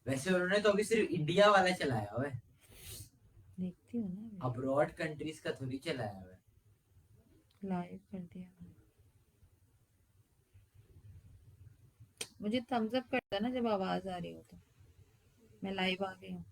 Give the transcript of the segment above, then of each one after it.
वैसे उन्होंने तो अभी सिर्फ इंडिया वाला चलाया हुआ है, देखती हूँ ना, अब्रॉड कंट्रीज का थोड़ी चलाया हुआ है। लाइव कर दिया। मुझे थम्स अप करता ना जब आवाज आ रही हो तो। मैं लाइव आ गई हूँ।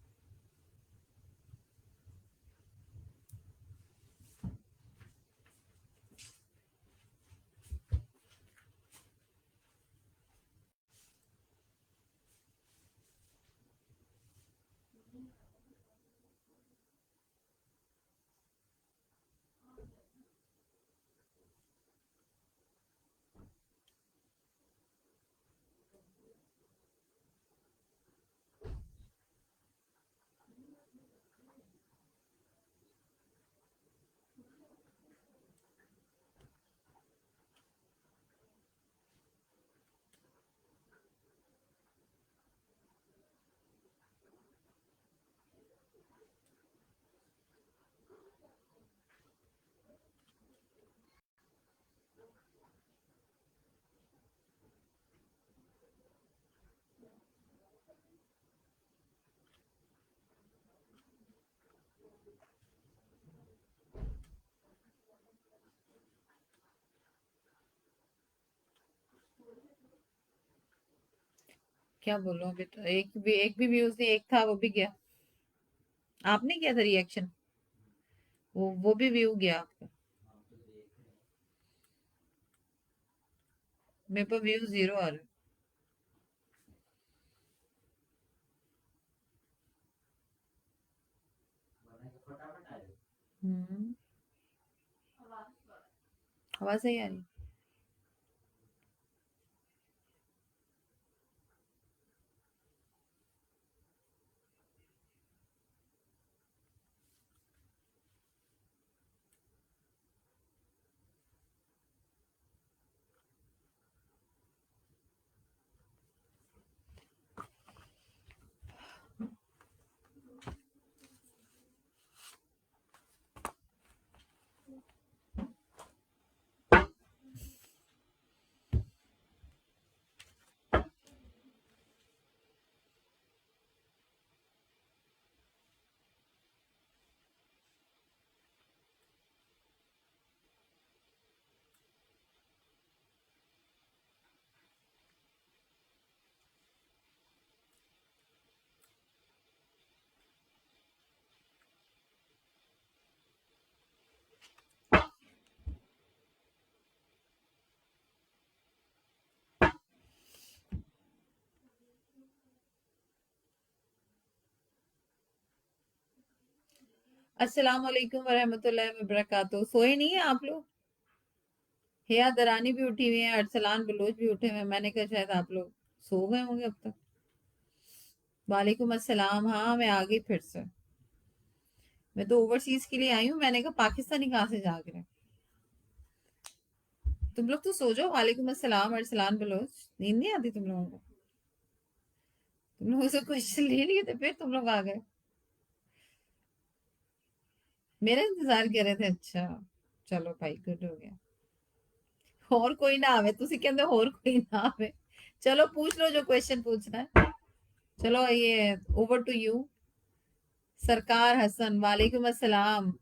क्या बोलो, अभी तो एक भी व्यूज नहीं, एक था वो भी गया। आपने किया था रिएक्शन, वो भी व्यू गया आपका। मेरे पर व्यू 0 आ रहे। हम्म। आवाज सही आ रही। अस्सलाम वालेकुम वरहमतुल्लाहि वबरकातुहू। सोए नहीं है आप लोग? हिया दरानी भी उठी हुई है, अरसलान बलोच भी उठे हुए हैं। मैंने कहा शायद आप लोग सो गए होंगे अब तक। वालेकुम अस्सलाम। हाँ, मैं आ गई फिर से। मैं तो ओवरसीज के लिए आई हूँ। मैंने कहा पाकिस्तानी कहाँ से जाग रहे हैं। तुम लोग तो सो जाओ। वालेकुम अस्सलाम अरसलान बलोच। नींद नहीं आती तुम लोगों को? तुम लोगों से क्वेश्चन ले लिए थे फिर तुम लोग आ गए। मेरा इंतजार कर रहे थे। अच्छा, चलो भाई, गुड हो गया। और कोई ना आवे, तुसी कहंदे और कोई ना आवे। चलो पूछ लो जो क्वेश्चन पूछना है। चलो, ये ओवर टू यू। सरकार हसन, वालेकुम अस्सलाम।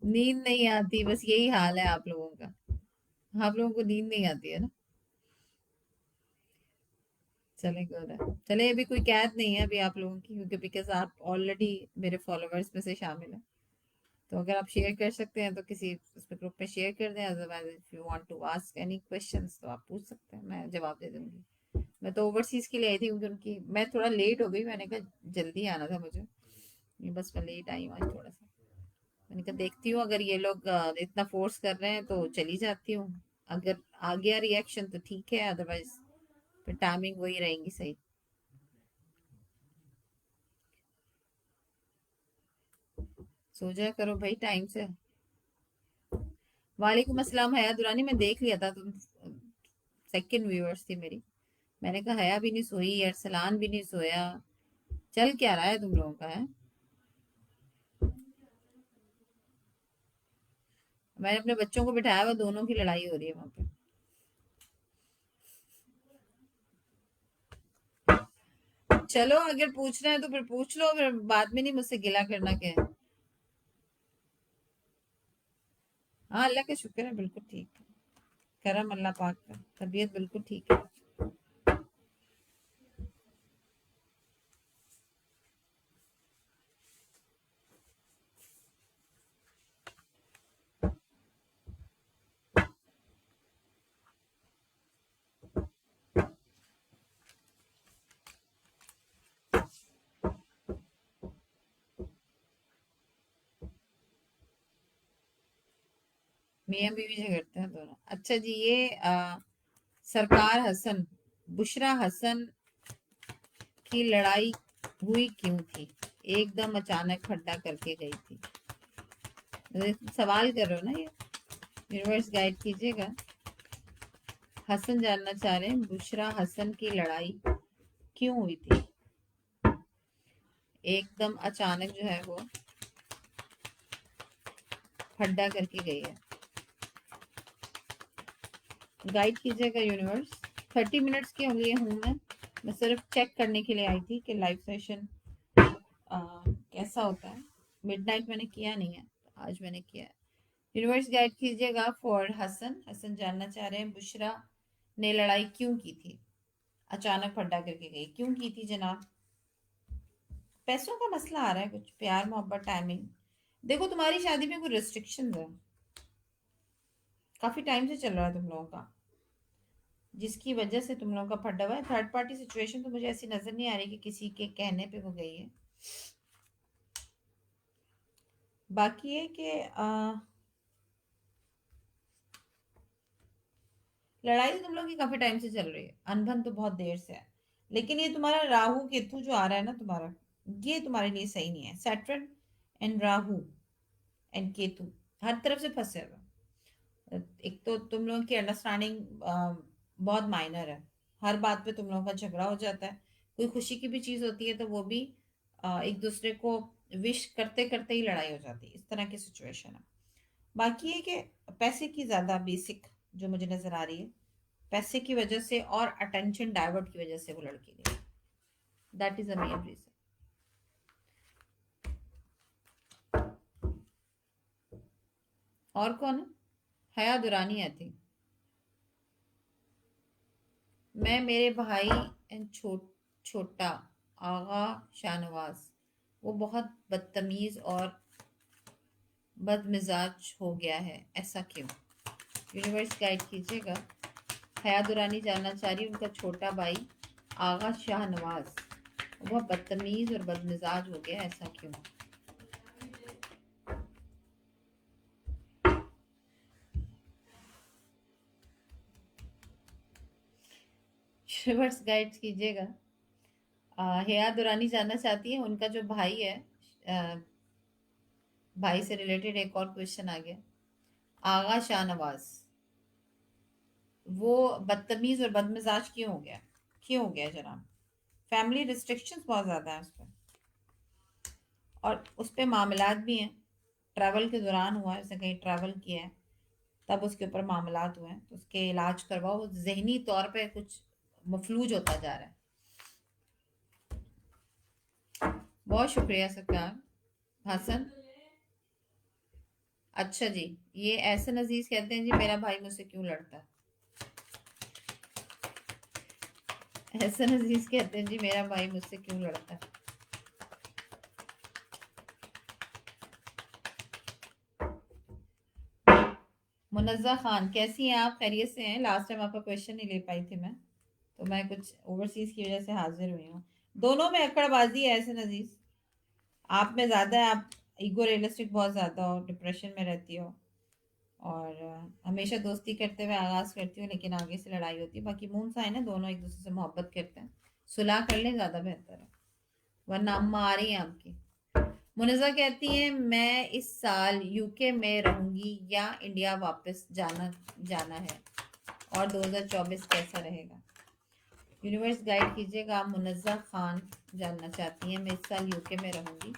नींद नहीं आती, बस यही हाल है आप लोगों का। आप लोगों को नींद नहीं आती है ना। चले गुड है। चले, अभी कोई कैद नहीं है अभी आप लोगों की, क्योंकि बिकॉज आप ऑलरेडी मेरे फॉलोअर्स में से शामिल हैं। तो अगर आप शेयर कर सकते हैं तो किसी उसमें ग्रुप में शेयर कर दें। Otherwise if you want to ask any questions तो आप पूछ सकते हैं, मैं जवाब दे दूंगी। मैं तो ओवरसीज के लिए आई थी क्योंकि उनकी मैं थोड़ा लेट हो गई। मैंने कहा जल्दी आना था मुझे, ये बस मैं लेट आई हूँ आज थोड़ा सा। मैंने कहा देखती हूँ, अगर ये लोग इतना फोर्स कर रहे हैं तो चली जाती हूँ। अगर आ गया रिएक्शन तो ठीक है, अदरवाइज फिर टाइमिंग वही रहेंगी सही। सो जाया करो भाई टाइम से। वालेकुम अस्सलाम हया दुरानी। मैं देख लिया था तुम सेकंड व्यूअर्स थी मेरी। मैंने कहा हया भी नहीं सोई, अरसलान भी नहीं सोया। चल क्या रहा है तुम लोगों का है? मैंने अपने बच्चों को बिठाया हुआ, दोनों की लड़ाई हो रही है वहां पे। चलो अगर पूछना है तो फिर पूछ लो, फिर बाद में नहीं मुझसे गिला करना क्या है। हाँ अल्लाह का शुक्र है, बिल्कुल ठीक है, करम अल्लाह पाक का, तबीयत बिल्कुल ठीक है। मियाँ बीवी झगड़ते हैं दोनों। अच्छा जी, ये सरकार हसन, बुशरा हसन की लड़ाई हुई क्यों थी? एकदम अचानक खड्डा करके गई थी। सवाल कर रहे हो ना ये, यूनिवर्स गाइड कीजिएगा। हसन जानना चाह रहे हैं बुशरा हसन की लड़ाई क्यों हुई थी, एकदम अचानक जो है वो खड्डा करके गई है। गाइड कीजिएगा यूनिवर्स। 30 मिनट्स के लिए हूँ मैं सिर्फ चेक करने के लिए आई थी कि लाइव सेशन कैसा होता है। मिडनाइट मैंने किया नहीं है, तो आज मैंने किया है। यूनिवर्स गाइड कीजिएगा फॉर हसन। हसन जानना चाह रहे हैं बुशरा ने लड़ाई क्यों की थी, अचानक खड्डा करके गई, क्यों की थी जनाब? पैसों का मसला आ रहा है, कुछ प्यार मोहब्बत टाइमिंग। देखो तुम्हारी शादी में कोई रिस्ट्रिक्शंस है, काफी टाइम से चल रहा है तुम लोगों का, जिसकी वजह से तुम लोगों का फटा हुआ है। थर्ड पार्टी सिचुएशन तो मुझे ऐसी नजर नहीं आ रही कि किसी के कहने पे वो गई है। बाकी है कि लड़ाई तो तुम लोग की काफी टाइम से चल रही है, अनबन तो बहुत देर से है। लेकिन ये तुम्हारा राहु केतु जो आ रहा है ना तुम्हारा, ये तुम्हारे लिए सही नहीं है। Saturn and Rahu and Ketu हर तरफ से फंसे हुए। एक तो तुम लोगों की अंडरस्टैंडिंग बहुत माइनर है, हर बात पे तुम लोगों का झगड़ा हो जाता है। कोई खुशी की भी चीज होती है तो वो भी एक दूसरे को विश करते करते ही लड़ाई हो जाती है, इस तरह की सिचुएशन है। बाकी है कि पैसे की ज्यादा बेसिक जो मुझे नजर आ रही है, पैसे की वजह से और अटेंशन डाइवर्ट की वजह से वो लड़की गई। That is a main reason. और कौन है? हया दुरानी आई थिंक। मैं, मेरे भाई एंड छोटा आगा शाहनवाज, वो बहुत बदतमीज और बदमिजाज हो गया है, ऐसा क्यों? यूनिवर्स गाइड कीजिएगा। हया दुरानी जानना चाह रही है उनका छोटा भाई आगा शाहनवाज बहुत बदतमीज और बदमिजाज हो गया, ऐसा क्यों? यूनिवर्स गाइड कीजिएगा। हया दुरानी जानना चाहती है उनका जो भाई है, अ, भाई से रिलेटेड एक और क्वेश्चन आ गया। आगा शाहनवाज वो बदतमीज और बदमिजाज क्यों हो गया, क्यों हो गया जनाब? फैमिली रिस्ट्रिक्शंस बहुत ज्यादा है उस पर, और उस पर मामलात भी हैं। ट्रैवल के दौरान हुआ है, उसने कहीं ट्रैवल किया है तब उसके ऊपर मामलात हुए हैं, तो उसके इलाज करवाओ। वो जहनी तौर पे कुछ मफलूज होता जा रहा है। बहुत शुक्रिया सरकार। हसन, अच्छा जी, ये एहसन अजीज कहते हैं जी मेरा भाई मुझसे क्यों लड़ता है। एहसन अजीज कहते हैं जी मेरा भाई मुझसे क्यों लड़ता है। मुनज़्ज़ा खान, कैसी हैं आप? खैरियत से हैं? लास्ट टाइम आपका क्वेश्चन नहीं ले पाई थी मैं, तो मैं कुछ ओवरसीज की वजह से हाजिर हुई हूँ। दोनों में अकड़बाजी है एहसन अजीज, आप में ज्यादा है, आप ईगो रियलिस्टिक बहुत ज्यादा हो, डिप्रेशन में रहती हो, और हमेशा दोस्ती करते हुए आगाज करती हो लेकिन आगे से लड़ाई होती है। बाकी मून साइन है, दोनों एक दूसरे से मोहब्बत करते हैं, सुलह कर ले ज्यादा बेहतर है, वरना अम्मा आ रही है आपकी। मुनज़्ज़ा कहती है मैं इस साल यूके में रहूंगी या इंडिया वापस जाना जाना है, और 2024 कैसा रहेगा? यूनिवर्स गाइड कीजिएगा। मुनज़्ज़ा खान जानना चाहती हैं मैं इस साल यूके में रहूंगी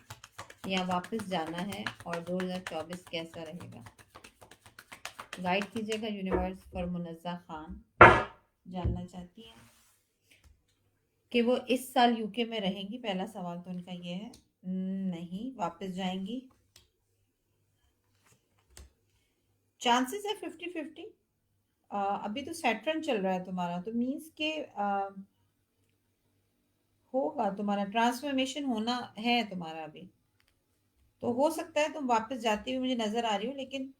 या वापस जाना है, और 2024 कैसा रहेगा? गाइड कीजिएगा यूनिवर्स फॉर मुनज़्ज़ा खान, जानना चाहती हैं कि वो इस साल यूके में रहेंगी, पहला सवाल तो उनका ये है। नहीं, वापस जाएंगी। चांसेस है 50-50। अभी तो सैटर्न चल रहा है तुम्हारा, तो मीन्स के होगा, तुम्हारा ट्रांसफॉर्मेशन होना है तुम्हारा अभी। तो हो सकता है तुम वापस जाती हुई मुझे नजर आ रही हो, लेकिन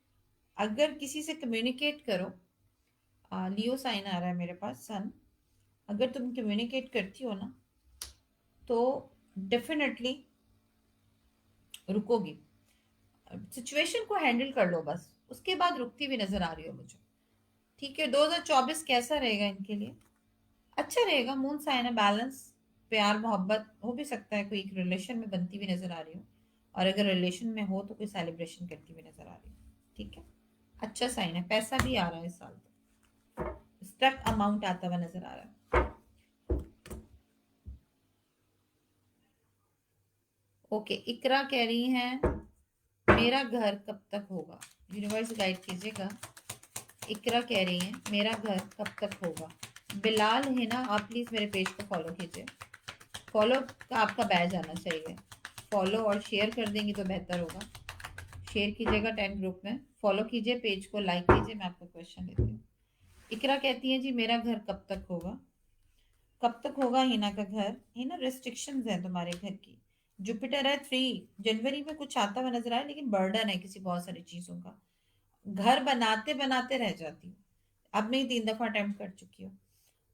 अगर किसी से कम्युनिकेट करो, लियो साइन आ रहा है मेरे पास, सन। अगर तुम कम्युनिकेट करती हो ना, तो डेफिनेटली रुकोगी। सिचुएशन को हैंडल कर लो बस, उसके बाद रुकती भी नजर आ रही हो मुझे। ठीक है, 2024 कैसा रहेगा इनके लिए? अच्छा रहेगा, मून साइन है, बैलेंस, प्यार मोहब्बत, हो भी सकता है कोई एक रिलेशन में बनती हुई नजर आ रही हो, और अगर रिलेशन में हो तो कोई सेलिब्रेशन करती हुई नजर आ रही हो। ठीक है, अच्छा साइन है, पैसा भी आ रहा है इस साल तो, स्टक अमाउंट आता हुआ नजर आ रहा है। ओके, इकरा कह रही हैं मेरा घर कब तक होगा? यूनिवर्स गाइड कीजिएगा। इकरा कह रही हैं मेरा घर कब तक होगा। बिलाल है ना, आप प्लीज मेरे पेज को फॉलो कीजिए। फॉलो का आपका बैज आना चाहिए। फॉलो और शेयर कर देंगी तो बेहतर होगा। शेयर कीजिएगा 10 ग्रुप में, फॉलो कीजिए पेज को, लाइक कीजिए। मैं आपका क्वेश्चन लेती हूँ। इकरा कहती है जी मेरा घर कब तक होगा। कब तक होगा हिना का घर? हिना, रिस्ट्रिक्शंस है तुम्हारे घर की। जुपिटर है 3 जनवरी में, कुछ आता हुआ नजर आया, लेकिन बर्डन है किसी बहुत सारी चीजों का। घर बनाते बनाते रह जाती हूँ। अब नहीं, 3 दफा अटेम्प्ट कर चुकी हूँ।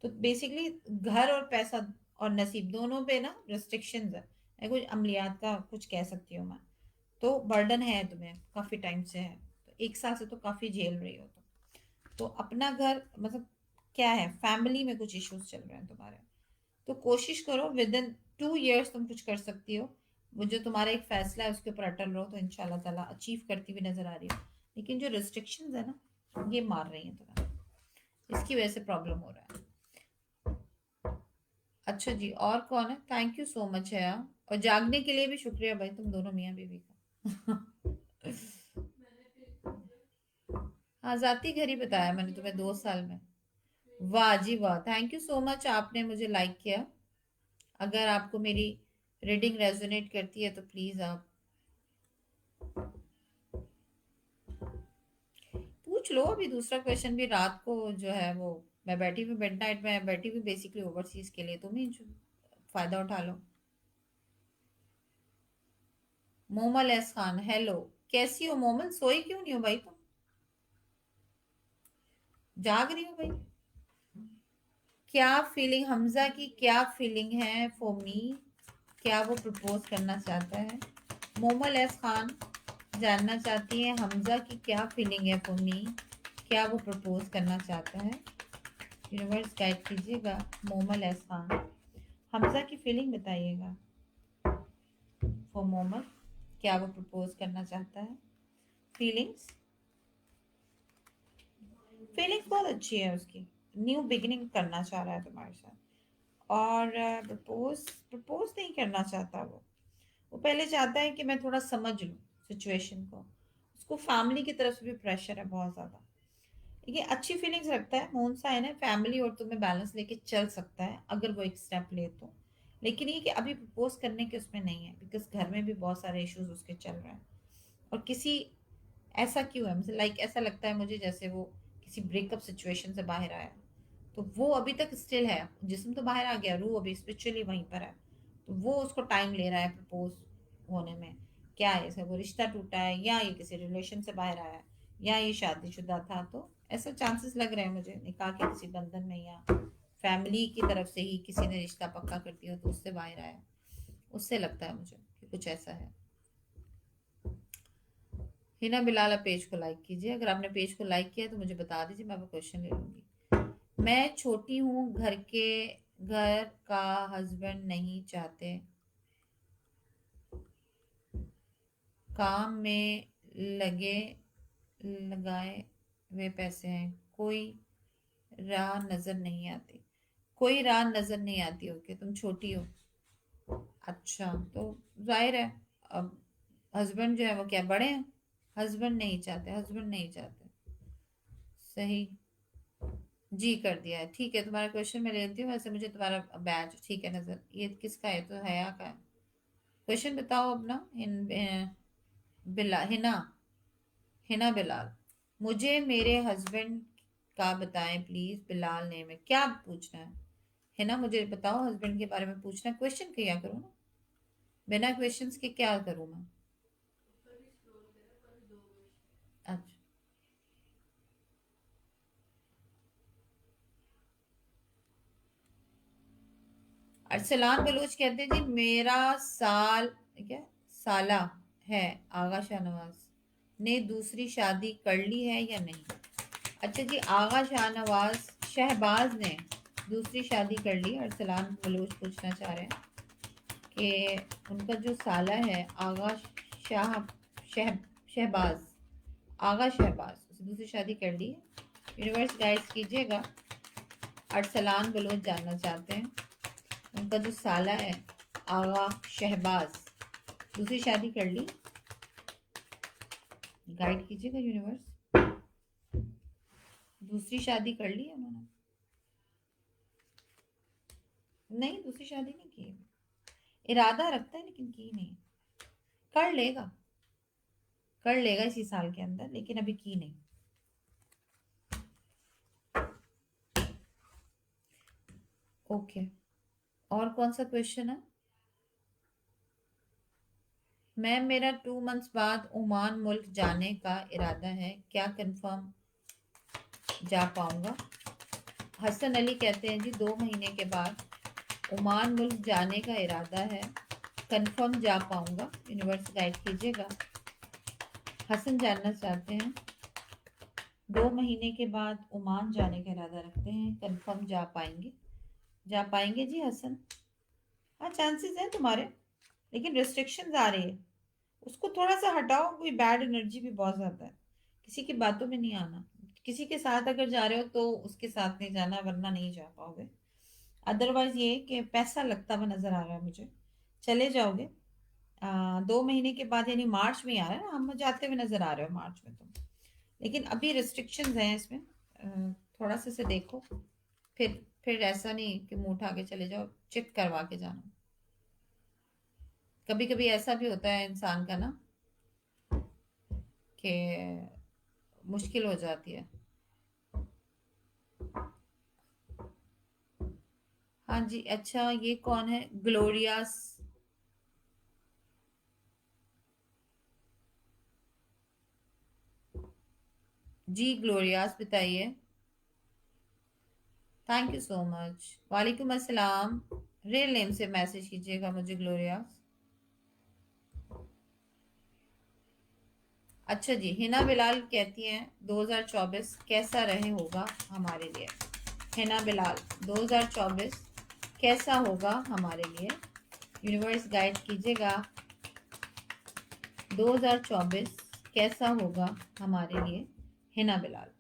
तो बेसिकली घर और पैसा और नसीब दोनों पे ना रिस्ट्रिक्शंस है। मैं कुछ अमलियात का कुछ कह सकती हूँ मैं। तो बर्डन है तुम्हें, काफी टाइम से है, तो 1 साल से तो काफी झेल रही हो तुम। तो अपना घर मतलब क्या है, फैमिली में कुछ इश्यूज चल रहे हैं तुम्हारे। तो कोशिश करो विद इन 2 इयर्स तुम कुछ कर सकती हो। वो जो तुम्हारा एक फैसला है उसके ऊपर अटल रहो, तो इंशाल्लाह ताला अचीव करती हुई नजर आ रही हो। लेकिन जो रिस्ट्रिक्शंस है ना, ये मार रही हैं तुम्हें, इसकी वजह से प्रॉब्लम हो रहा है। अच्छा जी, और कौन है? थैंक यू सो मच है यार। और जागने के लिए भी शुक्रिया भाई, तुम दोनों मियाँ बीवी का। हाँ, जाती घर ही बताया मैंने तुम्हें, 2 साल में। वाह जी वाह, थैंक यू सो मच, आपने मुझे लाइक किया। अगर आपको मेरी रीडिंग रेजोनेट करती है तो प्लीज आप पूछ लो। अभी दूसरा क्वेश्चन भी रात को जो है वो, मैं बैठी हुई मिड नाइट में बैठी हुई बेसिकली ओवरसीज के लिए, तुम ही जो फायदा उठा लो। मोमल एस खान, हेलो, कैसी हो मोमल? सोई क्यों नहीं हो भाई तुम? जाग रही हो भाई? क्या फीलिंग हमजा की, क्या फीलिंग है फॉर मी? क्या वो प्रपोज करना चाहता है? मोमल एस खान जानना चाहती है हमजा की क्या फीलिंग है फॉर मी, क्या वो प्रपोज करना चाहता है? यूनिवर्स गाइड कीजिएगा। मोमल एस खान, हमजा की फीलिंग बताइएगा फॉर मोमल, क्या वो प्रपोज करना चाहता है? फीलिंग्स, फीलिंग्स बहुत अच्छी है उसकी। न्यू बिगिनिंग करना चाह रहा है तुम्हारे साथ, और प्रपोज प्रपोज नहीं करना चाहता वो पहले चाहता है कि मैं थोड़ा समझ लूँ सिचुएशन को। उसको फैमिली की तरफ से भी प्रेशर है बहुत ज्यादा। ये अच्छी फीलिंग्स रखता है, मून साइन है, फैमिली और तुम्हें बैलेंस लेके चल सकता है अगर वो एक स्टेप ले तो। लेकिन ये कि अभी प्रपोज करने के उसमें नहीं है, बिकॉज घर में भी बहुत सारे इश्यूज उसके चल रहे हैं। और किसी, ऐसा क्यों है, मतलब लाइक ऐसा लगता है मुझे जैसे वो किसी ब्रेकअप सिचुएशन से बाहर आया। तो वो अभी तक स्टिल है, जिस्म तो बाहर आ गया, रूह अभी स्पिरिचुअली वहीं पर है। तो वो उसको टाइम ले रहा है प्रपोज होने में। क्या है, ऐसा वो रिश्ता टूटा है, या ये किसी रिलेशन से बाहर आया है, या ये शादीशुदा था, तो ऐसा चांसेस लग रहे हैं मुझे निकाह के किसी बंधन में, या फैमिली की तरफ से ही किसी ने रिश्ता पक्का कर दिया तो उससे बाहर आया। उससे लगता है मुझे कि कुछ ऐसा है। हिना बिलाल, आप पेज को लाइक कीजिए। अगर आपने पेज को लाइक किया तो मुझे बता दीजिए, मैं आपको क्वेश्चन ले लूंगी। मैं छोटी हूँ, घर का हस्बैंड नहीं चाहते, काम में लगे लगाए हुए पैसे हैं, कोई राह नजर नहीं आती। कोई राह नजर नहीं आती। ओके, तुम छोटी हो। अच्छा, तो जाहिर है अब हस्बैंड जो है वो क्या बड़े हैं? हस्बैंड नहीं चाहते, हस्बैंड नहीं चाहते। सही। जी कर दिया है, ठीक है। तुम्हारा क्वेश्चन मैं लेती हूँ। वैसे मुझे तुम्हारा बैच ठीक है नजर, ये किसका है? तो हया का है। क्वेश्चन बताओ अपना। हिना, हिना बिलाल, मुझे मेरे हस्बैंड का बताएं प्लीज। बिलाल नेम है, क्या पूछना है? हिना मुझे बताओ, हस्बैंड के बारे में पूछना है। क्वेश्चन किया करो ना, बिना क्वेश्चंस के क्या करूँ मैं? अच्छा, अरसलान बलोच कहते हैं जी मेरा साल, क्या, साला है आगा शाहनवाज ने दूसरी शादी कर ली है या नहीं? अच्छा जी, आगा शाहनवाज, शहबाज ने दूसरी शादी कर ली। अरसलान बलोच पूछना चाह रहे हैं कि उनका जो साला है आगा शाह, शह शहबाज, आगा शहबाज, उसने दूसरी शादी कर ली है। यूनिवर्स गाइड्स कीजिएगा। अरसलान बलोच जानना चाहते हैं उनका जो साला है आगा शहबाज, दूसरी शादी कर ली। गाइड कीजिएगा यूनिवर्स। दूसरी शादी कर ली है उन्होंने? नहीं, दूसरी शादी नहीं की। इरादा रखता है लेकिन की नहीं। कर लेगा, कर लेगा इसी साल के अंदर, लेकिन अभी की नहीं। ओके, और कौन सा क्वेश्चन है? मैम मेरा 2 मंथ्स बाद ओमान मुल्क जाने का इरादा है, क्या कंफर्म जा पाऊंगा? हसन अली कहते हैं जी 2 महीने के बाद ओमान मुल्क जाने का इरादा है, कंफर्म जा पाऊंगा? यूनिवर्स गाइड कीजिएगा। हसन जानना चाहते हैं 2 महीने के बाद ओमान जाने का इरादा रखते हैं, कंफर्म जा पाएंगे? जा पाएंगे जी हसन। हाँ, चांसेस है तुम्हारे, लेकिन रिस्ट्रिक्शंस आ रही है, उसको थोड़ा सा हटाओ। कोई बैड एनर्जी भी बहुत ज्यादा है, किसी की बातों में नहीं आना। किसी के साथ अगर जा रहे हो तो उसके साथ नहीं जाना, वरना नहीं जा पाओगे। अदरवाइज ये कि पैसा लगता हुआ नजर आ रहा है मुझे, चले जाओगे। 2 महीने के बाद, यानी मार्च में ही आ रहा है ना, हम जाते हुए नजर आ रहे हो मार्च में तुम। लेकिन अभी रिस्ट्रिक्शंस हैं इसमें, थोड़ा सा से देखो। फिर ऐसा नहीं कि मुंह उठा के चले जाओ, चेक करवा के जाना। कभी कभी ऐसा भी होता है इंसान का ना कि मुश्किल हो जाती है। हाँ जी, अच्छा ये कौन है? ग्लोरियास, जी ग्लोरियास बताइए। Thank you so much. वालेकुम अस्सलाम। रियल नेम से मैसेज कीजिएगा मुझे ग्लोरियास। अच्छा जी, हिना बिलाल कहती हैं 2024 कैसा रहे होगा हमारे लिए? हिना बिलाल, 2024 कैसा होगा हमारे लिए? यूनिवर्स गाइड कीजिएगा। 2024 कैसा होगा हमारे लिए? हिना बिलाल,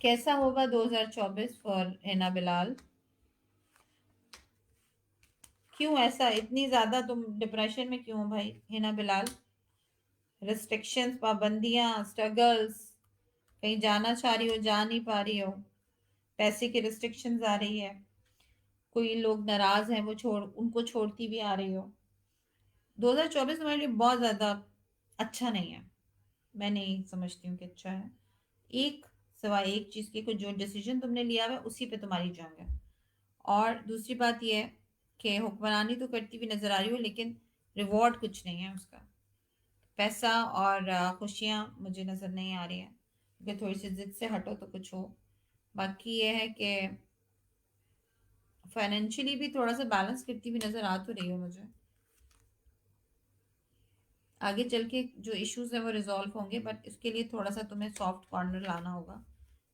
कैसा होगा 2024 फॉर हिना बिलाल? क्यों ऐसा, इतनी ज्यादा तुम डिप्रेशन में क्यों हो भाई हिना बिलाल? रिस्ट्रिक्शंस, पाबंदियां, स्ट्रगल्स, कहीं जाना चाह रही हो जा नहीं पा रही हो, पैसे की रिस्ट्रिक्शंस आ रही है, कोई लोग नाराज हैं वो छोड़, उनको छोड़ती भी आ रही हो। 2024 तुम्हारे लिए बहुत ज्यादा अच्छा नहीं है। मैं नहीं समझती हूँ कि अच्छा है। एक, सिवाय एक चीज के, कुछ जो डिसीजन तुमने लिया हुआ है उसी पे तुम्हारी जंग है। और दूसरी बात यह है कि हुक्मरानी तो करती हुई नजर आ रही हो, लेकिन रिवॉर्ड कुछ नहीं है उसका। पैसा और खुशियां मुझे नजर नहीं आ रही हैं, क्योंकि थोड़ी सी जिद से हटो तो कुछ हो। बाकी ये है कि फाइनेंशियली भी थोड़ा सा बैलेंस करती हुई नजर आ तो रही हो मुझे। आगे चल के जो इश्यूज है वो रिजॉल्व होंगे, बट इसके लिए थोड़ा सा तुम्हें सॉफ्ट कॉर्नर लाना होगा।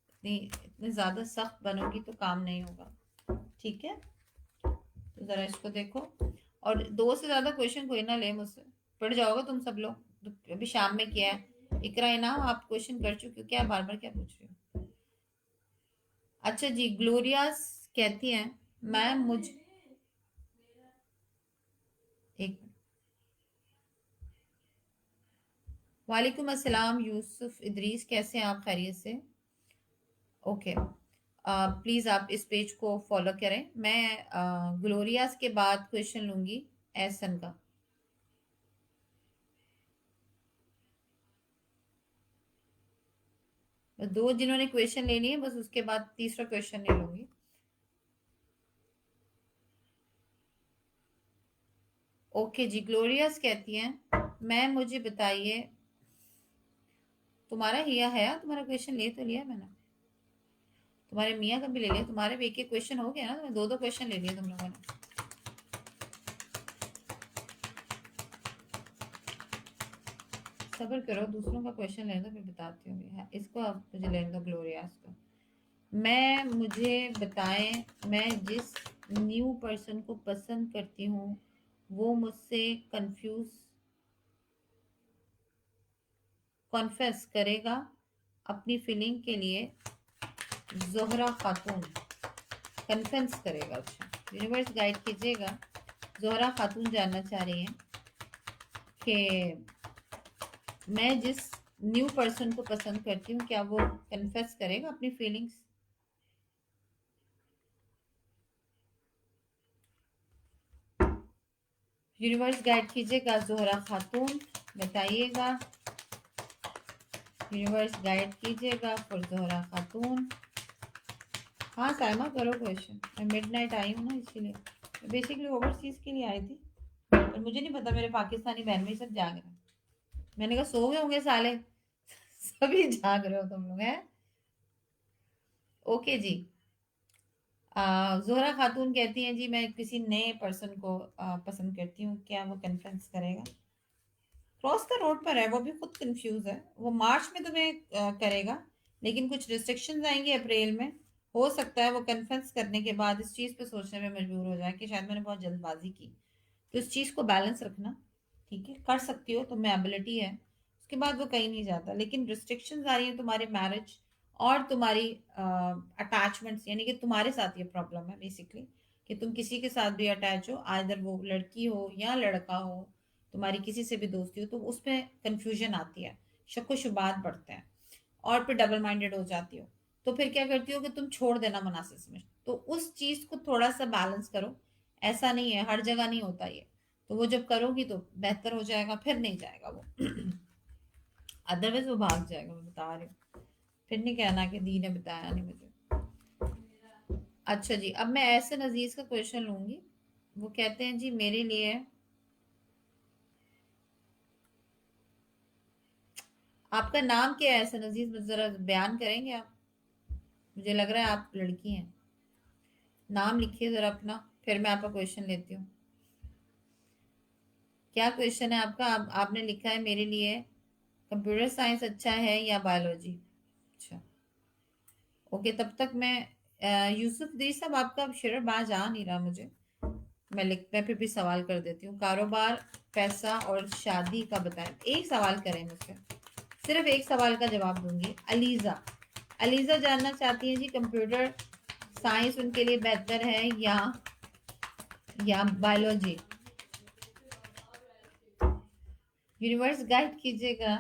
इतनी इतने ज्यादा सख्त बनोगी तो काम नहीं होगा, ठीक है? तो जरा इसको देखो। और दो से ज्यादा क्वेश्चन कोई ना ले मुझसे, पढ़ जाओगे तुम सब लोग। तो अभी शाम में किया है इकरा इनाम, आप क्वेश्चन कर चुके हो, क्या बार बार क्या पूछ रही हो? अच्छा जी, ग्लोरियास कहती हैं मैम मुझ, एक, वालेकुम अस्सलाम यूसुफ इदरीस, कैसे हैं आप? खैरियत से? ओके, प्लीज आप इस पेज को फॉलो करें। मैं ग्लोरियास के बाद क्वेश्चन लूंगी एहसन का। बस दो जिन्होंने क्वेश्चन ले लिए बस उसके बाद तीसरा क्वेश्चन ले लूंगी। ओके जी, ग्लोरियस कहती हैं मैं मुझे बताइए तुम्हारा हिया है, तुम्हारा क्वेश्चन ले तो लिया मैंने, तुम्हारे मियाँ का भी ले लिया, तुम्हारे भी एक एक क्वेश्चन हो गया ना, तुम्हें दो दो क्वेश्चन ले लिए तुम लोगों ने। सब्र करो, दूसरों का क्वेश्चन लेने दो फिर बताती हूँ। हाँ, इसको अब मुझे लेने दो ग्लोरियस को। मैं मुझे बताएं मैं जिस न्यू पर्सन को पसंद करती हूँ वो मुझसे कंफ्यूज कॉन्फेस करेगा अपनी फीलिंग के लिए। जोहरा खातून कन्फेंस करेगा। अच्छा, यूनिवर्स गाइड कीजिएगा। जोहरा खातून जानना चाह रही हैं कि मैं जिस न्यू पर्सन को पसंद करती हूँ क्या वो कन्फेस करेगा अपनी फीलिंग्स। यूनिवर्स गाइड कीजिएगा जोहरा खातून, बताइएगा। यूनिवर्स गाइड कीजिएगा फॉर जोहरा खातून। हाँ साइमा करो क्वेश्चन, मैं मिडनाइट आई हूँ ना इसीलिए, बेसिकली ओवरसीज के लिए आई थी पर मुझे नहीं पता मेरे पाकिस्तानी बहन में सब जाग रहे हैं। मैंने कहा सो गए होंगे साले सभी जाग रहे हो तुम लोग हैं। ओके जी, जोहरा खातून कहती हैं जी मैं किसी नए पर्सन को पसंद करती हूँ, क्या वो कन्फ्रेंस करेगा। क्रॉस द रोड पर है, वो भी खुद कंफ्यूज है। वो मार्च में तुम्हें करेगा लेकिन कुछ रिस्ट्रिक्शंस आएंगे अप्रैल में। हो सकता है वो कन्फ्रेंस करने के बाद इस चीज़ पे सोचने में मजबूर हो जाए कि शायद मैंने बहुत जल्दबाजी की। तो इस चीज़ को बैलेंस रखना, ठीक है, कर सकती हो तुम्हें एबिलिटी है। उसके बाद वो कहीं नहीं जाता, लेकिन रिस्ट्रिक्शंस आ रही है तुम्हारे मैरिज और तुम्हारी अटैचमेंट्स, यानी कि तुम्हारे साथ ये प्रॉब्लम है बेसिकली कि तुम किसी के साथ भी अटैच हो, आइदर वो लड़की हो या लड़का हो, तुम्हारी किसी से भी दोस्ती हो तो उसमें कंफ्यूजन आती है, शक व शुबात बढ़ते हैं और फिर डबल माइंडेड हो जाती हो। तो फिर क्या करती हो कि तुम छोड़ देना मुनासिब में। तो उस चीज को थोड़ा सा बैलेंस करो। ऐसा नहीं है, हर जगह नहीं होता ये। तो वो जब करोगी तो बेहतर हो जाएगा, फिर नहीं जाएगा वो अदरवाइज वो भाग जाएगा, मैं बता रही हूँ। फिर नहीं कहना कि दी ने बताया नहीं मुझे। अच्छा जी, अब मैं एहसन अजीज का क्वेश्चन लूंगी। वो कहते हैं जी मेरे लिए आपका नाम क्या है एहसन अजीज, मुझे जरा बयान करेंगे आप। मुझे लग रहा है आप लड़की हैं। नाम लिखिए जरा अपना, फिर मैं आपका क्वेश्चन लेती हूँ। क्या क्वेश्चन है आपका? आपने लिखा है मेरे लिए कंप्यूटर साइंस अच्छा है या बायोलॉजी। अच्छा, ओके, तब तक मैं यूसुफ दी साहब आपका शेर बाज आ नहीं रहा मुझे। मैं फिर भी सवाल कर देती हूँ। कारोबार, पैसा और शादी का बताएं। एक सवाल करें मुझसे, सिर्फ एक सवाल का जवाब दूंगी। अलीजा, अलीजा जानना चाहती हैं जी कंप्यूटर साइंस उनके लिए बेहतर है या बायोलॉजी। यूनिवर्स गाइड कीजिएगा।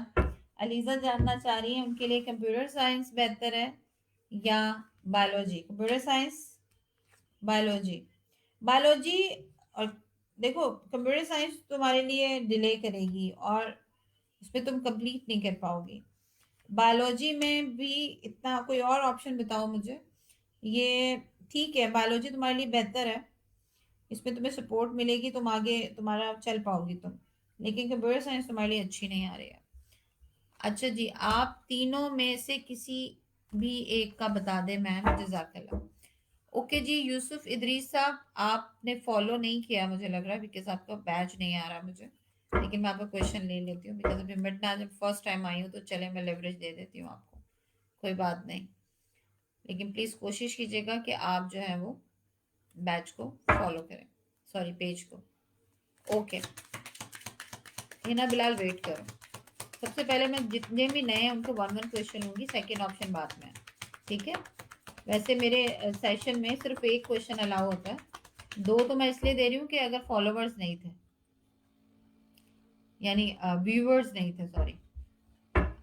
अलीजा जानना चाह रही है उनके लिए कंप्यूटर साइंस बेहतर है या biology. Computer science, biology, biology. और देखो कंप्यूटर साइंस तुम्हारे लिए डिले करेगी और उसमें तुम कंप्लीट नहीं कर पाओगी। बायोलॉजी में भी इतना कोई और ऑप्शन बताओ मुझे। ये ठीक है, बायोलॉजी तुम्हारे लिए बेहतर है, इसमें तुम्हें सपोर्ट मिलेगी, तुम आगे तुम्हारा चल पाओगी तुम, लेकिन कंप्यूटर साइंस तुम्हारे लिए अच्छी नहीं आ रही है। अच्छा जी, आप तीनों में से किसी भी एक का बता दे मैम, जजाकल्लाह। ओके जी, यूसुफ इदरीस साहब आपने फॉलो नहीं किया मुझे लग रहा है, बिकॉज आपका बैच नहीं आ रहा मुझे। लेकिन मैं आपका क्वेश्चन ले लेती हूँ बिकॉज अभी मिड ना, जब फर्स्ट टाइम आई हूँ तो चले मैं लेवरेज दे देती हूँ आपको, कोई बात नहीं। लेकिन प्लीज कोशिश कीजिएगा कि आप जो है वो बैच को फॉलो करें, सॉरी पेज को। ओके, हिना बिलाल वेट करो। सबसे पहले मैं जितने भी नए हैं उनको वन वन क्वेश्चन लूंगी, सेकेंड ऑप्शन बाद में, ठीक है। वैसे मेरे सेशन में सिर्फ एक क्वेश्चन अलाउ होता है, दो तो मैं इसलिए दे रही हूँ कि अगर फॉलोवर्स नहीं थे, यानी व्यूवर्स नहीं थे, सॉरी।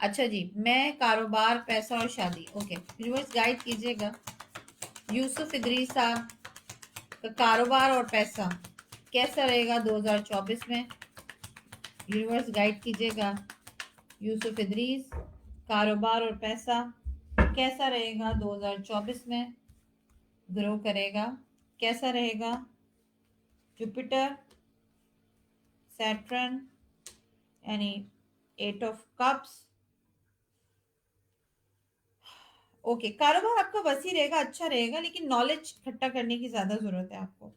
अच्छा जी, मैं, कारोबार, पैसा और शादी। ओके, यूनिवर्स गाइड कीजिएगा यूसुफ इदरीस साहब का कारोबार और पैसा कैसा रहेगा 2024 में। यूनिवर्स गाइड कीजिएगा यूसुफ इदरीस, कारोबार और पैसा कैसा रहेगा 2024 में, ग्रो करेगा, कैसा रहेगा। जुपिटर, सैटर्न, यानी 8 ऑफ कप्स। ओके, कारोबार आपका वसी रहेगा, अच्छा रहेगा, लेकिन नॉलेज इकट्ठा करने की ज्यादा जरूरत है आपको।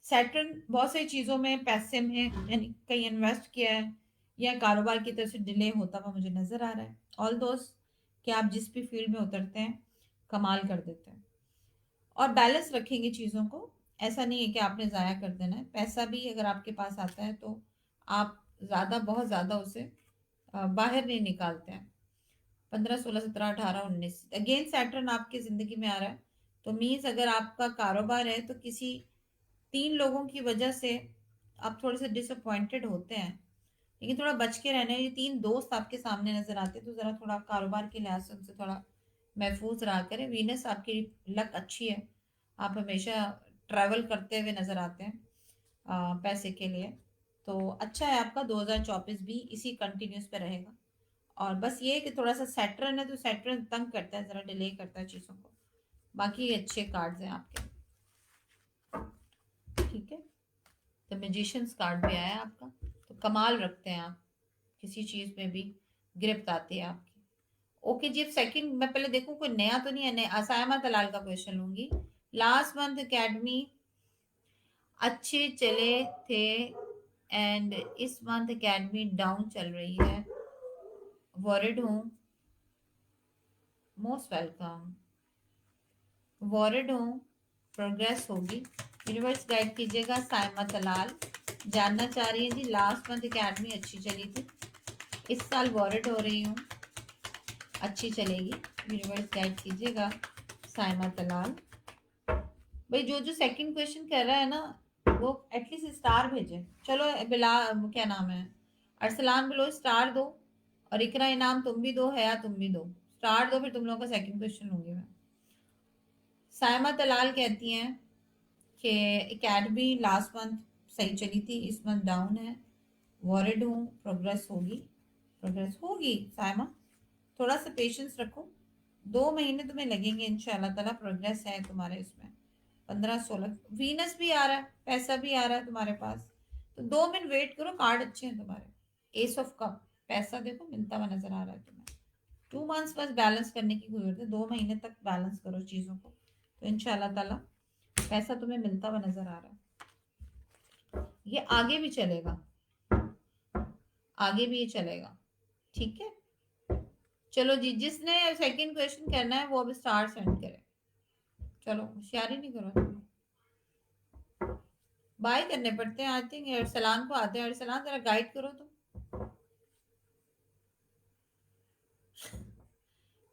सैटर्न बहुत सारी चीजों में, पैसे में, यानी कहीं इन्वेस्ट किया है या कारोबार की तरफ से डिले होता हुआ मुझे नजर आ रहा है। ऑल दोस्त कि आप जिस भी फील्ड में उतरते हैं कमाल कर देते हैं, और बैलेंस रखेंगे चीजों को। ऐसा नहीं है कि आपने जाया कर देना है। पैसा भी अगर आपके पास आता है तो आप ज्यादा, बहुत ज्यादा उसे बाहर नहीं निकालते हैं। 15, 16, 17, 18, 19 अगेन सैटर्न आपकी जिंदगी में आ रहा है, तो मीन्स अगर आपका कारोबार है तो किसी 3 लोगों की वजह से आप थोड़े से डिसअपॉइंटेड होते हैं, लेकिन थोड़ा बच के रहना है। ये 3 दोस्त आपके सामने नजर आते हैं, तो जरा थोड़ा कारोबार के लिहाज से उनसे थोड़ा महफूज रहा करें। वीनस आपकी लक अच्छी है, आप हमेशा ट्रैवल करते हुए नजर आते हैं पैसे के लिए। तो अच्छा है, आपका 2024 भी इसी कंटिन्यूस पे रहेगा। और बस ये है कि थोड़ा सा सैटर्न है, तो सैटर्न तंग करता है, जरा डिले करता है चीजों को। बाकी अच्छे कार्ड्स हैं आपके, ठीक है। द मैजिशियंस कार्ड भी आया है आपका, तो कमाल रखते हैं आप, किसी चीज में भी गिरफ्त आती है आपकी। ओके जी, अब सेकंड मैं पहले देखूं कोई नया तो नहीं है। नया असायमा तलाल का क्वेश्चन लूंगी। लास्ट मंथ एकेडमी अच्छे चले थे एंड इस मंथ एकेडमी डाउन चल रही है, वॉरिड हूँ। Most welcome. वॉरिड हूँ, प्रोग्रेस होगी। यूनिवर्स गाइड कीजिएगा। साइमा तलाल जानना चाह रही है जी, लास्ट मंथ एकेडमी अच्छी चली थी, इस साल वॉरिड हो रही हूँ, अच्छी चलेगी। यूनिवर्स गाइड कीजिएगा साइमा तलाल। भाई जो जो सेकंड क्वेश्चन कर रहा है ना, वो एटलीस्ट स्टार भेजे। चलो बिला, क्या नाम है, अरसलान बिलो स्टार दो, और इकरा इनाम तुम भी दो, हया तुम भी दो, स्टार दो, फिर तुम लोगों का सेकंड क्वेश्चन लूंगी मैं। साइमा तलाल कहती हैं कि एकेडमी लास्ट मंथ सही चली थी, इस मंथ डाउन है, वॉरिड हूँ, प्रोग्रेस होगी। प्रोग्रेस होगी साइमा, थोड़ा सा पेशेंस रखो, 2 महीने तुम्हें लगेंगे इंशाल्लाह ताला। प्रोग्रेस है तुम्हारे इसमें। 15, 16 वीनस भी आ रहा है, पैसा भी आ रहा है तुम्हारे पास, तो 2 मिनट वेट करो, कार्ड अच्छे हैं तुम्हारे। एस ऑफ कप, पैसा देखो मिलता हुआ नजर आ रहा है तुम्हें। 2 मंथ्स बस बैलेंस करने की जरूरत है, 2 महीने तक बैलेंस करो चीजों को, तो इंशाल्लाह ताला पैसा तुम्हें मिलता हुआ नजर आ रहा है। ये आगे भी चलेगा, आगे भी ये चलेगा, ठीक है। चलो जी, जिसने सेकंड क्वेश्चन करना है वो अब स्टार सेंड करे। चलो होशियारी नहीं करो, बाय करने पड़ते हैं। आई थिंक अरसलान को आते हैं। अरसलान जरा गाइड करो तुम।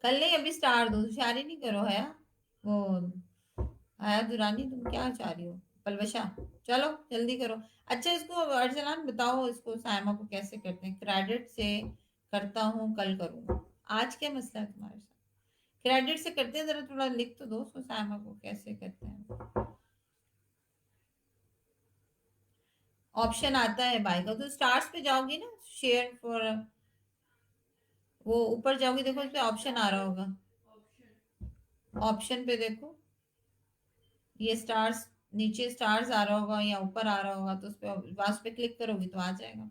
कल नहीं, अभी स्टार दो, होशियारी नहीं करो है। वो आया दुरानी, तुम क्या चाह रही हो, पलवशा। चलो जल्दी करो। अच्छा इसको अरसलान बताओ, इसको सायमा को कैसे करते हैं। क्रेडिट से करता हूँ, कल करूंगा। आज क्या मसला है तुम्हारे साथ, क्रेडिट से करते हैं, जरा थोड़ा लिख तो दो उसको, सायमा को कैसे करते हैं। ऑप्शन आता है बाय का, तो स्टार्स पे जाओगी ना, शेयर फॉर, वो ऊपर जाओगी, देखो इस पे ऑप्शन आ रहा होगा। ऑप्शन पे देखो, ये स्टार्स, नीचे स्टार्स आ रहा होगा या ऊपर आ रहा होगा, तो उस पे वास पे क्लिक करोगी तो आ जाएगा।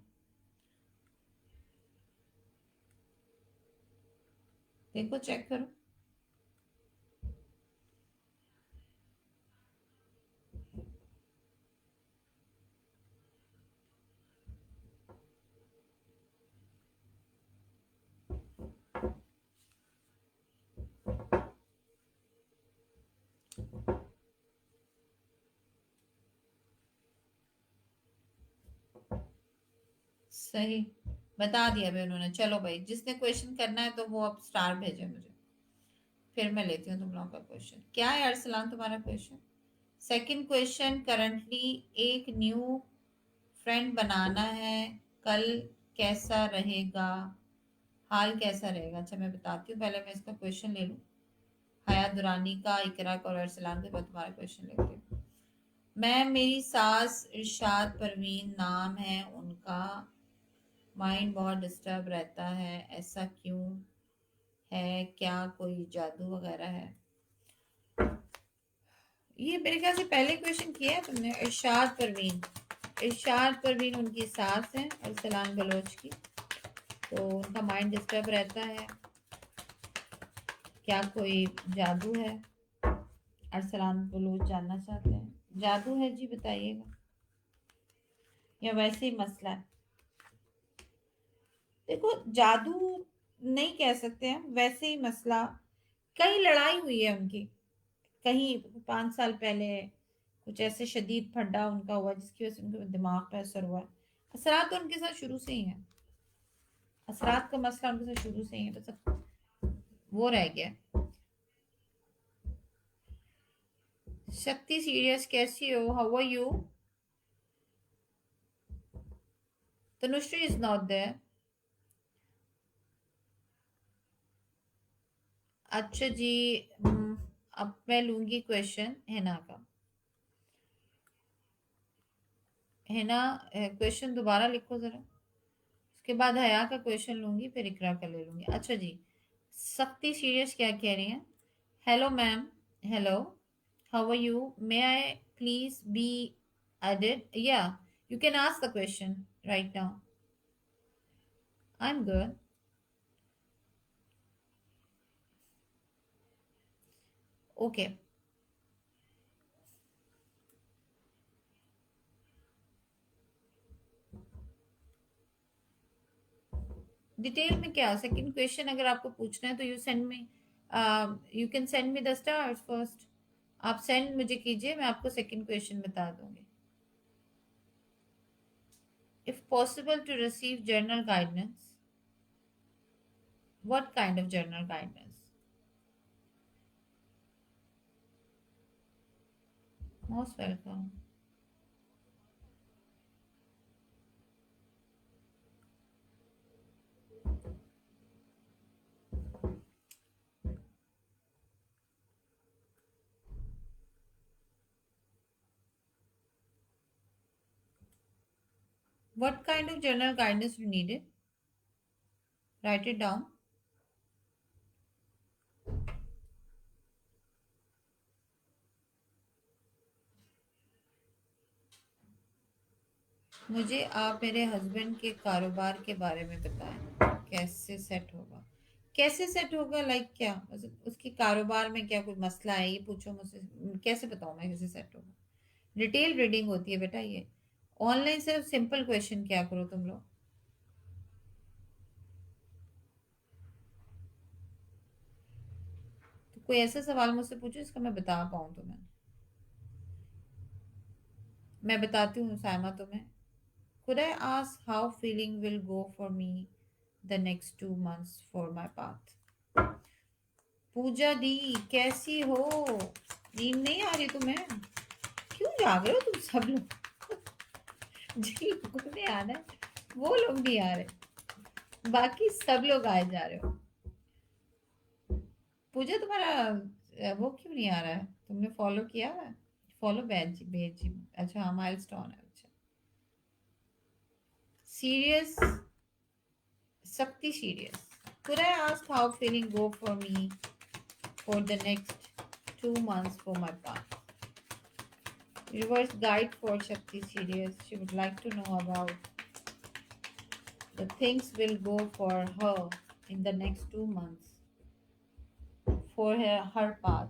देखो चेक करो। सही बता दिया भाई उन्होंने। चलो भाई, जिसने क्वेश्चन करना है तो वो अब स्टार भेजे मुझे, फिर मैं लेती हूँ तुम लोगों का क्वेश्चन। क्या है अरसलान तुम्हारा क्वेश्चन। सेकंड क्वेश्चन, करंटली एक न्यू फ्रेंड बनाना है, कल कैसा रहेगा हाल कैसा रहेगा? अच्छा मैं बताती हूँ, पहले मैं इसका क्वेश्चन ले लूँ। हया दुरानी का, इकरा और अरसलान के बाद तुम्हारा क्वेश्चन लेती हूँ। मैं, मेरी सास इरशाद परवीन नाम है उनका, माइंड बहुत डिस्टर्ब रहता है, ऐसा क्यों है? क्या कोई जादू वगैरह है? ये मेरे ख्याल से पहले क्वेश्चन किया है तुमने। इरशाद परवीन, इरशाद परवीन उनकी सास है अरसलान बलोच की, तो उनका माइंड डिस्टर्ब रहता है, क्या कोई जादू है? अरसलान बलोच जानना चाहते हैं जादू है जी, बताइएगा, या वैसे ही मसला है? देखो, जादू नहीं कह सकते हैं, वैसे ही मसला। कहीं लड़ाई हुई है उनकी, कहीं 5 साल पहले कुछ ऐसे शदीद फड्डा उनका हुआ जिसकी वजह से उनके दिमाग पर असर हुआ है। असरात तो उनके साथ शुरू से ही है, असरात का मसला उनके साथ शुरू से ही है, बस अब वो रह गया। शक्ति सीरियस, कैसी हो? How are you? Tanushree is not there. अच्छा जी, अब मैं लूंगी क्वेश्चन हिना का। हिना, क्वेश्चन दोबारा लिखो जरा, उसके बाद हया का क्वेश्चन लूंगी, फिर इकरा का ले लूंगी। अच्छा जी, सख्ती सीरियस क्या कह रही हैं? Hello ma'am, hello, how are you? May I please be added? Yeah, you can ask the question right now. I'm good. Okay. Detail में क्या, सेकंड क्वेश्चन अगर आपको पूछना है तो you send me, you can send me the stars first. आप send मुझे कीजिए, मैं आपको सेकंड क्वेश्चन बता दूंगी। If possible to receive general guidance, what kind of general guidance? Most welcome. What kind of general guidance you needed? Write it down. मुझे आप मेरे हस्बैंड के कारोबार के बारे में बताएं, कैसे सेट होगा? कैसे सेट होगा, लाइक क्या मतलब उसकी कारोबार में क्या कोई मसला है, ये पूछो मुझसे। कैसे बताऊं मैं कैसे सेट होगा? डिटेल रीडिंग होती है बेटा ये। ऑनलाइन सिर्फ सिंपल क्वेश्चन क्या करो तुम लोग। तो कोई ऐसा सवाल मुझसे पूछो इसका मैं बता पाऊँ तुम्हें। मैं बताती हूँ सायमा तुम्हें। Could I ask how feeling will go for me the next 2 months for my path? पूजा दी, कैसी हो? नींद नहीं आ रही तुम्हें? क्यों जाग रहे हो तुम सब लोग? जिन लोगों ने आना है वो लोग नहीं आ रहे, बाकी सब लोग आए जा रहे हो। पूजा तुम्हारा वो क्यों नहीं आ रहा है? तुमने फॉलो किया है? फॉलो बैच भेज, अच्छा हाँ, माइलस्टोन है, अच्छा। सीरियस, सख्ती serious. Could I ask how feeling go for me for the next 2 months for my path? Reverse guide for Shakti serious. She would like to know about the things will go for her in the next 2 months for her path.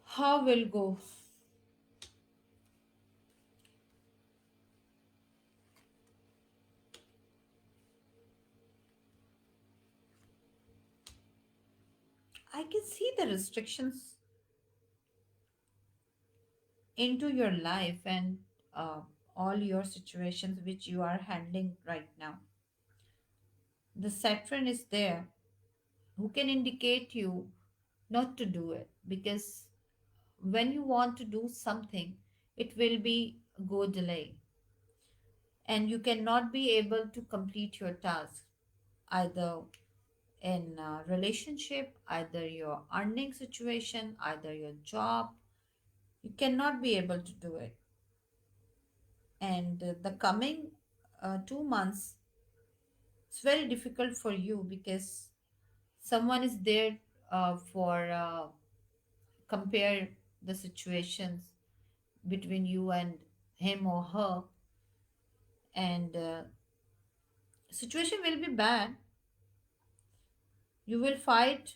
How will go? I can see the restrictions into your life and uh, all your situations which you are handling right now. The Saturn is there who can indicate you not to do it, because when you want to do something it will be go delay. and you cannot be able to complete your task, either in a relationship, either your earning situation, either your job. You cannot be able to do it. And the coming 2 months, it's very difficult for you because someone is there for compare the situations between you and him or her, and situation will be bad. You will fight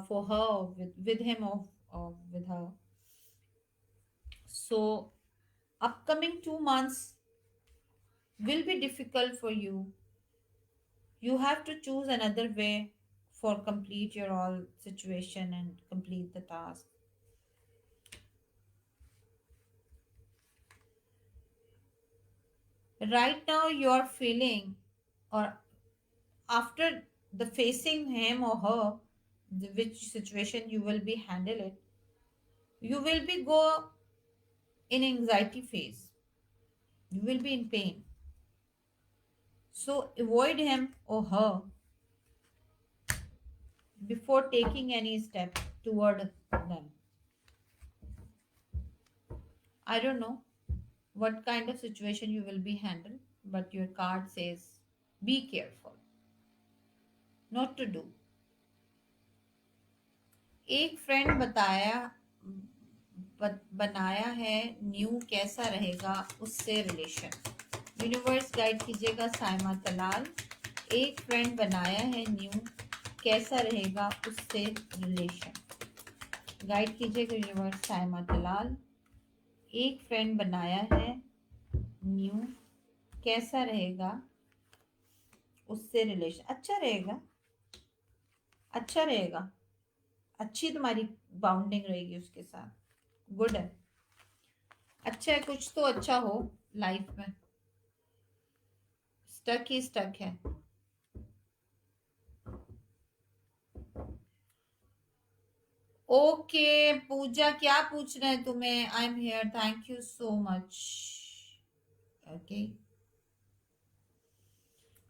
for her or with him or with her. So upcoming 2 months will be difficult for you. You have to choose another way for complete your all situation and complete the task. Right now you are feeling, or after the facing him or her, which situation you will be handle it, you will be go in anxiety phase. You will be in pain. So avoid him or her before taking any step toward them. I don't know what kind of situation you will be handled, but your card says be careful not to do. एक friend बनाया है new, कैसा रहेगा उससे relation. Universe guide कीजिएगा साइमा तलाल। एक friend बनाया है न्यू, कैसा रहेगा उससे रिलेशन। गाइड कीजिएगा यूनिवर्स साइमा तलाल। एक फ्रेंड बनाया है न्यू, कैसा रहेगा उससे रिलेशन। अच्छा रहेगा, अच्छा रहेगा, अच्छी तुम्हारी बाउंडिंग रहेगी उसके साथ। गुड है, अच्छा है, कुछ तो अच्छा हो लाइफ में। स्टक ही स्टक है। ओके पूजा, क्या पूछ रहे हैं तुम्हें? I am here, thank you so much. Okay,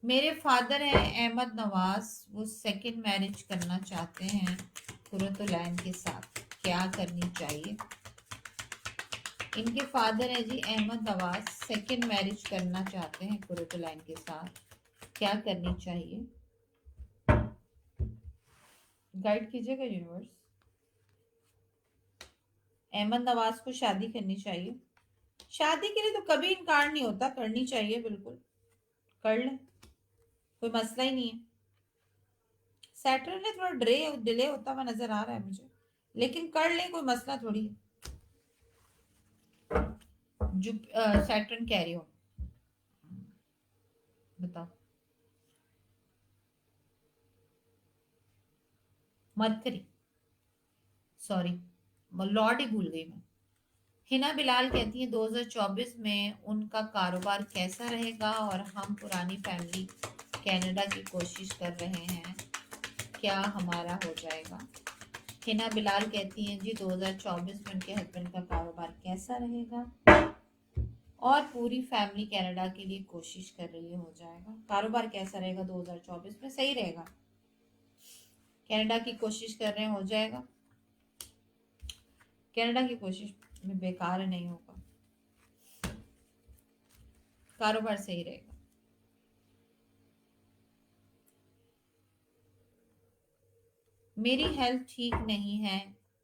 मेरे फादर हैं अहमद नवाज, वो सेकंड मैरिज करना चाहते हैं कुरतुलैन के साथ, क्या करनी चाहिए? इनके फादर हैं जी अहमद नवाज, सेकंड मैरिज करना चाहते हैं कुरतुलैन के साथ, क्या करनी चाहिए? गाइड कीजिएगा यूनिवर्स। अहमद नवाज को शादी करनी चाहिए। शादी के लिए तो कभी इनकार नहीं होता, करनी चाहिए, बिल्कुल कर ले, कोई मसला ही नहीं है। सैटर्न ने थोड़ा डिले होता हुआ नजर आ रहा है मुझे, लेकिन कर ले, कोई मसला थोड़ी है। सैटर्न कैरी हो, बताओ। मरकरी, सॉरी, लॉर्ड ही भूल गई मैं। हिना बिलाल कहती है 2024 में उनका कारोबार कैसा रहेगा, और हम पुरानी फैमिली कनाडा की कोशिश कर रहे हैं, क्या हमारा हो जाएगा? हिना बिलाल कहती हैं जी 2024 में उनके हस्बैंड का कारोबार कैसा रहेगा, और पूरी फैमिली कनाडा के लिए कोशिश कर रही है, हो जाएगा। कारोबार कैसा रहेगा 2024 में? सही रहेगा, कनाडा की कोशिश कर रहे हैं, हो जाएगा। कनाडा की कोशिश में बेकार नहीं होगा, कारोबार सही रहेगा। मेरी हेल्थ ठीक नहीं है,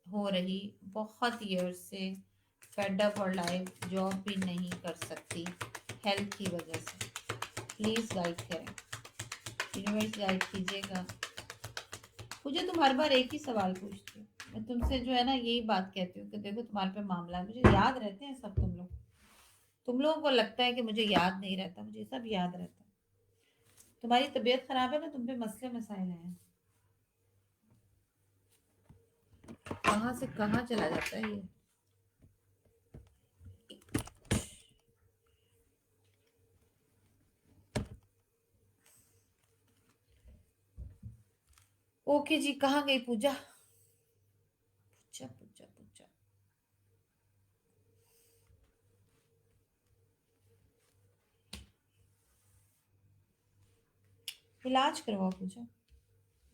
हो रही बहुत ईयर से, फेड अप और लाइफ जॉब भी नहीं कर सकती हेल्थ की वजह से, प्लीज गाइड करें, यूनिवर्स गाइड कीजिएगा। मुझे तुम हर बार एक ही सवाल पूछती हो, मैं तुमसे जो है ना यही बात कहती हूँ कि देखो तुम्हारे पे मामला है, मुझे याद रहते हैं सब। तुम लोगों को लगता है कि मुझे याद नहीं रहता, मुझे सब याद रहता है। तुम्हारी तबीयत खराब है ना, तुम पे मसले मसाइल हैं, कहाँ से कहाँ चला जाता है ये। ओके जी, कहाँ गई पूजा? पूजा पूजा पूजा, इलाज करवाओ पूजा।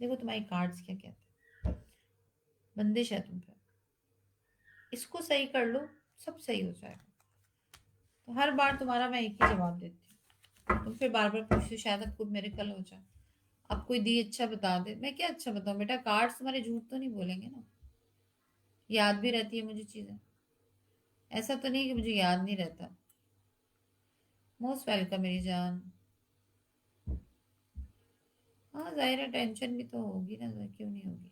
देखो तुम्हारी कार्ड्स क्या कहते हैं, बंदिश है तुम पे, इसको सही कर लो, सब सही हो जाएगा। तो हर बार तुम्हारा मैं एक ही जवाब देती हूँ, तुम फिर बार बार पूछते हो, शायद अब कुछ मेरे कल हो जाए। अब कोई दी अच्छा बता दे, मैं क्या अच्छा बताऊं बेटा, कार्ड्स तुम्हारे झूठ तो नहीं बोलेंगे ना, याद भी रहती है मुझे चीजें, ऐसा तो नहीं कि मुझे याद नहीं रहता। मोस्ट वेलकम मेरी जान। हाँ जाहिर है टेंशन भी तो होगी ना, क्यों नहीं होगी।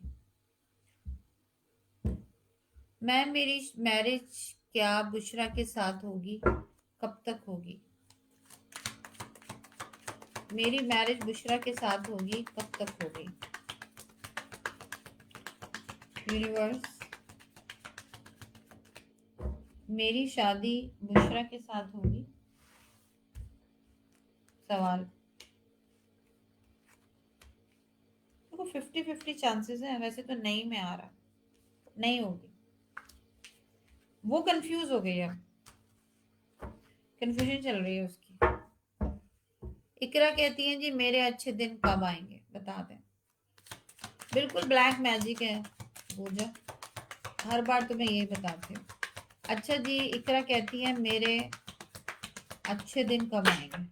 मैम मेरी मैरिज क्या बुशरा के साथ होगी, कब तक होगी? मेरी मैरिज बुशरा के साथ होगी, कब तक होगी? यूनिवर्स, मेरी शादी बुशरा के साथ होगी? सवाल। देखो 50-50 चांसेस है, वैसे तो नहीं में आ रहा, नहीं होगी। वो कंफ्यूज हो गई है, कंफ्यूजन चल रही है उसकी। इकरा कहती है जी मेरे अच्छे दिन कब आएंगे, बता दें। बिल्कुल ब्लैक मैजिक है पूजा, हर बार तो मैं यही बताती हूँ। अच्छा जी, इकरा कहती है मेरे अच्छे दिन कब आएंगे?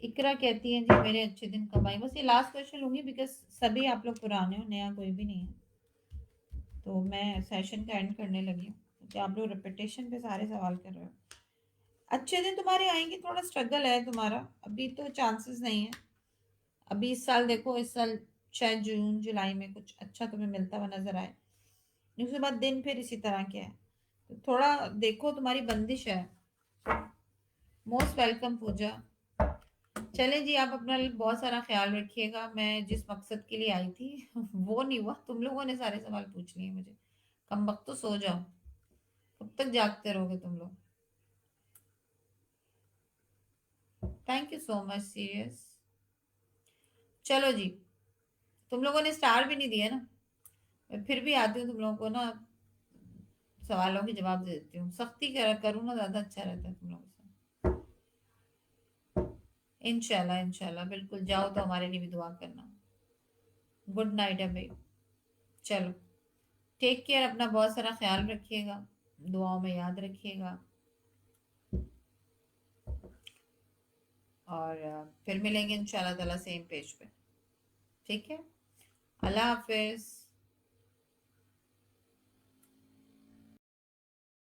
इकरा कहती है जी मेरे अच्छे दिन कब आएंगे। बस ये लास्ट क्वेश्चन लूंगी, बिकॉज सभी आप लोग पुराने हो, नया कोई भी नहीं है, तो मैं सेशन का एंड करने लगी हूँ, क्योंकि आप लोग रिपीटेशन पे सारे सवाल कर रहे हो। अच्छे दिन तुम्हारे आएंगे, थोड़ा स्ट्रगल है तुम्हारा, अभी तो चांसेस नहीं है। अभी इस साल देखो, इस साल शायद जून जुलाई में कुछ अच्छा तुम्हें मिलता हुआ नजर आए, उसके बाद दिन फिर इसी तरह के है, तो थोड़ा देखो, तुम्हारी बंदिश है। मोस्ट वेलकम पूजा। चलें जी, आप अपना बहुत सारा ख्याल रखिएगा, मैं जिस मकसद के लिए आई थी वो नहीं हुआ, तुम लोगों ने सारे सवाल पूछ लिए मुझे। कम वक्त तो सो जाओ, कब तक जागते रहोगे तुम लोग। Thank you so much serious. चलो जी, तुम लोगों ने स्टार भी नहीं दिया ना, मैं फिर भी आती हूँ तुम लोगों को ना, सवालों के जवाब दे देती हूँ, सख्ती करूँ ना ज्यादा अच्छा रहता है तुम लोगों से। इंशाल्लाह इंशाल्लाह बिल्कुल, जाओ तो हमारे लिए भी दुआ करना। गुड नाइट है भाई, चलो टेक केयर, अपना बहुत सारा ख्याल रखिएगा, दुआओं में याद रखिएगा, और फिर मिलेंगे इंशाल्लाह ताला सेम पेज पे। ठीक है, अल्लाह हाफिज।